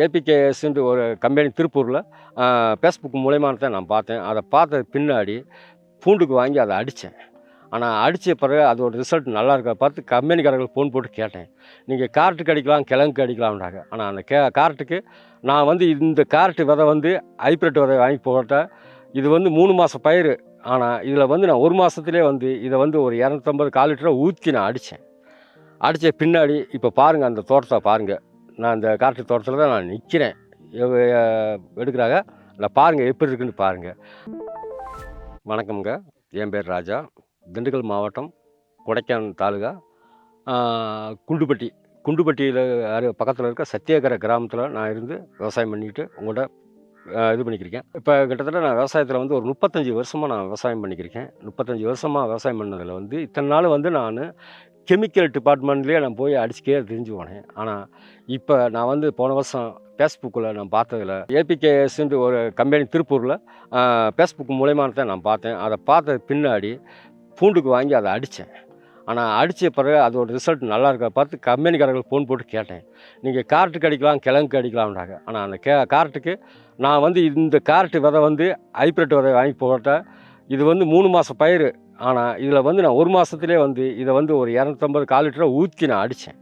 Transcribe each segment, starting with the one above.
ஏபிகேஎஸ்ன்ட்டு ஒரு கம்பெனி திருப்பூரில் ஃபேஸ்புக் மூலயமா தான் நான் பார்த்தேன். அதை பார்த்த பின்னாடி பூண்டுக்கு வாங்கி அதை அடித்தேன். ஆனால் அடித்த பிறகு அதோட ரிசல்ட் நல்லா இருக்கா பார்த்து கம்பெனிக்காரர்களுக்கு ஃபோன் போட்டு கேட்டேன். நீங்கள் கேரட்டுக்கு அடிக்கலாம், கிழங்குக்கு அடிக்கலாம்னாங்க. ஆனால் அந்த கேரட்டுக்கு நான் வந்து இந்த கேரட்டு விதை வந்து ஹைப்ரிட் விதை வாங்கி போட்டேன். இது வந்து 3 மாதம் பயிர். ஆனால் இதில் வந்து நான் 1 மாதத்துலேயே வந்து இதை வந்து ஒரு 250 கால் லிட்டரை ஊற்றி நான் அடித்தேன். அடித்த பின்னாடி இப்போ பாருங்கள், அந்த தோட்டத்தை பாருங்கள். நான் இந்த காட்டு தோட்டத்தில் தான் நான் நிற்கிறேன். எடுக்கிறாங்க, இல்லை பாருங்கள் எப்படி இருக்குன்னு பாருங்கள். வணக்கம்ங்க, என் பேர் ராஜா. திண்டுக்கல் மாவட்டம் கொடைக்கானல் தாலுகா குண்டுப்பட்டியில் பக்கத்தில் இருக்க சத்தியகர கிராமத்தில் நான் இருந்து விவசாயம் பண்ணிக்கிட்டு உங்கள்கிட்ட இது பண்ணிக்கிருக்கேன். இப்போ கிட்டத்தட்ட நான் விவசாயத்தில் வந்து ஒரு 35 வருஷமாக நான் விவசாயம் பண்ணிக்கிருக்கேன். 35 வருஷமாக விவசாயம் பண்ணதில் வந்து இத்தனை நாள் வந்து நான் கெமிக்கல் டிபார்ட்மெண்ட்லேயே நான் போய் அடிச்சுக்கே தெரிஞ்சு போனேன். ஆனால் இப்போ நான் வந்து போன வருஷம் ஃபேஸ்புக்கில் நான் பார்த்ததில் ஏபிகேஎஸ்ன்ட்டு ஒரு கம்பெனி திருப்பூரில் ஃபேஸ்புக் மூலயமா தான் நான் பார்த்தேன். அதை பார்த்த பின்னாடி பூண்டுக்கு வாங்கி அதை அடித்தேன். ஆனால் அடித்த பிறகு அதோட ரிசல்ட் நல்லா இருக்கா பார்த்து கம்பெனிக்காரர்களுக்கு ஃபோன் போட்டு கேட்டேன். நீங்கள் கேரட்டுக்கு அடிக்கலாம், கிழங்குக்கு அடிக்கலாம்னாங்க. ஆனால் அந்த கேரட்டுக்கு நான் வந்து இந்த கேரட்டு விதை வந்து ஹைப்ரிட் விதை வாங்கி போட்டேன். இது வந்து 3 மாதம் பயிர். ஆனால் இதில் வந்து நான் 1 மாதத்துலேயே வந்து இதை வந்து ஒரு 250 கால் லிட்டரை ஊற்றி நான் அடித்தேன்.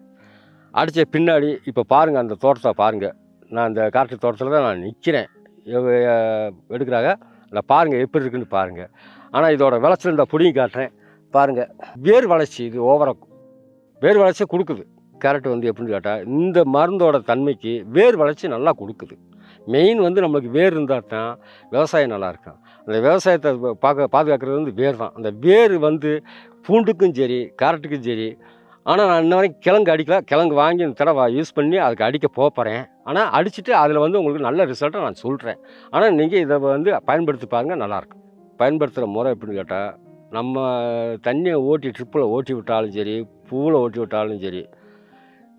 அடித்த பின்னாடி இப்போ பாருங்கள், அந்த தோட்டத்தை பாருங்கள். நான் இந்த காட்டு தோட்டத்தில் தான் நான் நிற்கிறேன். எடுக்கிறாங்க, இல்லை பாருங்கள் எப்படி இருக்குன்னு பாருங்கள். ஆனால் இதோட விளைச்சல் இந்த புடியும் காட்டுறேன் பாருங்கள். வேர் வளர்ச்சி இது ஓவராக வேர் வளர்ச்சி கொடுக்குது. கேரட் வந்து எப்படின்னு கேட்டால் இந்த மருந்தோட தன்மைக்கு வேர் வளர்ச்சி நல்லா கொடுக்குது. மெயின் வந்து நம்மளுக்கு வேர் இருந்தால் தான் விவசாயம் நல்லா இருக்கும். அந்த விவசாயத்தை பாதுகாக்கிறது வந்து வேர் தான். அந்த வேர் வந்து பூண்டுக்கும் சரி, கேரட்டுக்கும் சரி. ஆனால் நான் இன்ன வரைக்கும் கிழங்கு அடிக்கல. கிழங்கு வாங்கி இந்த தடவை யூஸ் பண்ணி அதுக்கு அடிக்க போகிறேன். ஆனால் அடிச்சுட்டு அதில் வந்து உங்களுக்கு நல்ல ரிசல்ட்டை நான் சொல்கிறேன். ஆனால் நீங்கள் இதை வந்து பயன்படுத்தி பாருங்கள், நல்லாயிருக்கும். பயன்படுத்துகிற முறை எப்படின்னு கேட்டால், நம்ம தண்ணியை ஓட்டி ட்ரிப்பில் ஓட்டி விட்டாலும் சரி, பூவில் ஓட்டி விட்டாலும் சரி,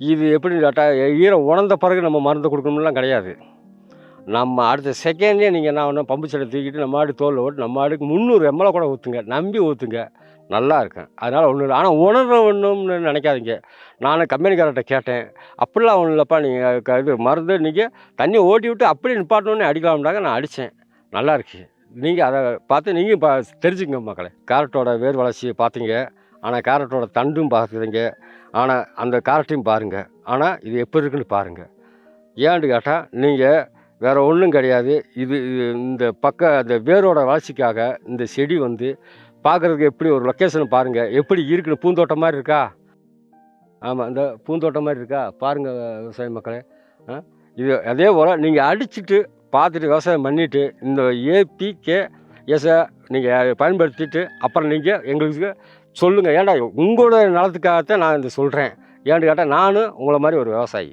இது எப்படின்னு கேட்டால் ஈரம் உணர்ந்த பிறகு நம்ம மருந்து கொடுக்கணும்லாம் கிடையாது. நம்ம அடுத்த செகண்டே நீங்கள் என்ன பண்ணணும், பம்பு செட்டை தூக்கிட்டு நம்ம ஆடு தோலில் ஓட்டு நம்ம ஆடுக்கு 300 ml கூட ஊற்றுங்க, நம்பி ஊற்றுங்க, நல்லா இருக்கும். அதனால் ஒன்றும் இல்லை. ஆனால் உணர்ற ஒன்றும்னு நினைக்காதீங்க. நானும் கம்பெனிக்காரர்கிட்ட கேட்டேன். அப்படிலாம் ஒன்றும் இல்லைப்பா, நீங்கள் இது மருந்து நீங்கள் தண்ணியை ஓட்டி விட்டு அப்படியே நிப்பாட்டணுன்னு அடிக்கலாம்னாங்க. நான் அடித்தேன், நல்லா இருக்கு. நீங்கள் அதை பார்த்து நீங்கள் தெரிஞ்சுக்கங்க மக்களே. கேரட்டோட வேர் வளர்ச்சியை பார்த்தீங்க, ஆனால் கேரட்டோட தண்டும் பார்க்குறீங்க, ஆனால் அந்த கேரட்டையும் பாருங்கள். ஆனால் இது எப்படி இருக்குன்னு பாருங்கள். ஏன்னு கேட்டால் நீங்கள் வேறு ஒன்றும் கிடையாது. இது இந்த அந்த வேரோட வளர்ச்சிக்காக இந்த செடி வந்து பார்க்குறதுக்கு எப்படி ஒரு லொக்கேஷன் பாருங்கள், எப்படி இருக்குன்னு. பூந்தோட்டம் மாதிரி இருக்கா? ஆமாம், இந்த பூந்தோட்டம் மாதிரி இருக்கா பாருங்கள் விவசாய மக்களே. இது அதே போல் நீங்கள் அடிச்சுட்டு பார்த்துட்டு விவசாயம் பண்ணிவிட்டு இந்த ஏபிகேஎஸ்ஸை நீங்கள் பயன்படுத்திட்டு அப்புறம் நீங்கள் எங்களுக்கு சொல்லுங்கள். ஏன்டா உங்களோட நலத்துக்காகத்தான் நான் இந்த சொல்கிறேன். ஏன்னு கேட்டால் நானும் உங்களை மாதிரி ஒரு விவசாயி.